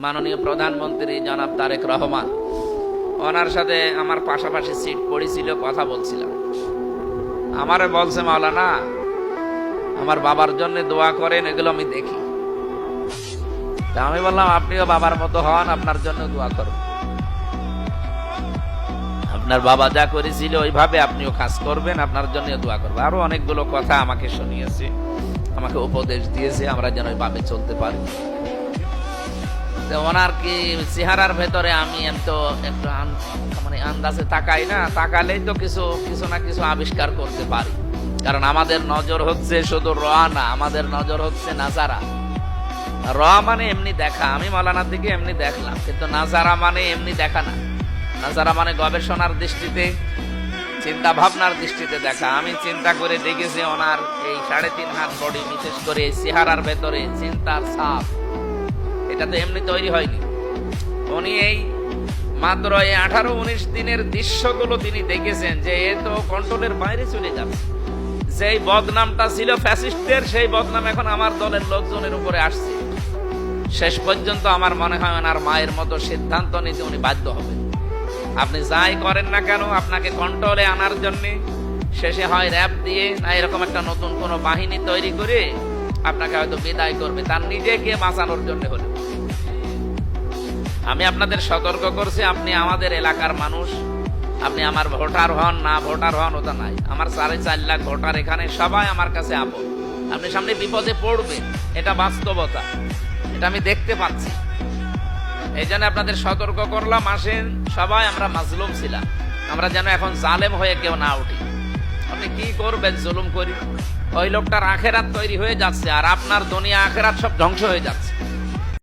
মাননীয় প্রধানমন্ত্রী জনাব তারেক রহমান, ওনার সাথে আমার পাশাপাশি সিট পড়েছিল, কথা বলছিলাম। আমারে বলছে, মাওলানা আমার বাবার জন্য দোয়া করেন, এগুলো আমি দেখি। তা আমি বললাম, আপনিও বাবার মতো হন, আপনার জন্য দোয়া করুন। আপনার বাবা যা করেছিল ওইভাবে আপনিও কাজ করবেন, আপনার জন্য দোয়া করবেন। আরো অনেকগুলো কথা আমাকে শুনিয়েছে, আমাকে উপদেশ দিয়েছে, আমরা যেন ওইভাবে চলতে পারি। ওনার কি চেহারার ভেতরে আমি তো একটু আন্দাজে তাকাই না, তাকালেই তো কিছু না কিছু আবিষ্কার করতে পারি। কারণ আমাদের নজর হচ্ছে শুধু র না, আমাদের নজর হচ্ছে নাজারা। র মানে এমনি দেখা, আমি মাওলানার দিকে এমনি দেখলাম, কিন্তু নাজারা মানে এমনি দেখা না। নাজারা মানে গবেষণার দৃষ্টিতে, চিন্তা ভাবনার দৃষ্টিতে দেখা। আমি চিন্তা করে দেখেছি ওনার এই 3.5 হাত বডি, বিশেষ করে চেহারার ভেতরে চিন্তার ছাপ, এটা তো এমনি তৈরি হয়নি। উনি এই মাত্র 18-19 দিনের দৃশ্যগুলো তিনি দেখেছেন যে এ তো কন্ট্রোলের বাইরে চলে যাচ্ছে। যেই বদনামটা ছিল ফ্যাসিস্টদের, সেই বদনাম এখন আমার দলের লোকজনের উপরে আসছে। শেষ পর্যন্ত আমার মনে হয় ওনার মায়ের মতো সিদ্ধান্ত নিতে উনি বাধ্য হবেন। আপনি যাই করেন না কেন, আপনাকে কন্ট্রোলে আনার জন্য শেষে হয় র‍্যাব দিয়ে, না এরকম একটা নতুন কোনো বাহিনী তৈরি করে আপনাকে হয়তো বিদায় করবে, তার নিজেকে বাঁচানোর জন্য হলো। আমি আপনাদের সতর্ক করছি, আপনি আমাদের এলাকার মানুষ, আপনি আমার ভোটার হন না ভোটার হন ওটা নাই। আমার 4.5 লাখ ভোটার এখানে, সবাই আমার কাছে আপন। আপনি সামনে বিপদে পড়বেন, এটা বাস্তবতা, এটা আমি দেখতে পাচ্ছি। এই জন্য আপনাদের সতর্ক করলাম, আসেন সবাই আমরা মাজলুম ছিলাম, আমরা যেন এখন জালেম হয়ে কেউ না উঠি। আপনি কি করবেন জুলুম করি? ওই লোকটার আখেরাত তৈরি হয়ে যাচ্ছে, আর আপনার দুনিয়া আখেরাত সব ধ্বংস হয়ে যাচ্ছে।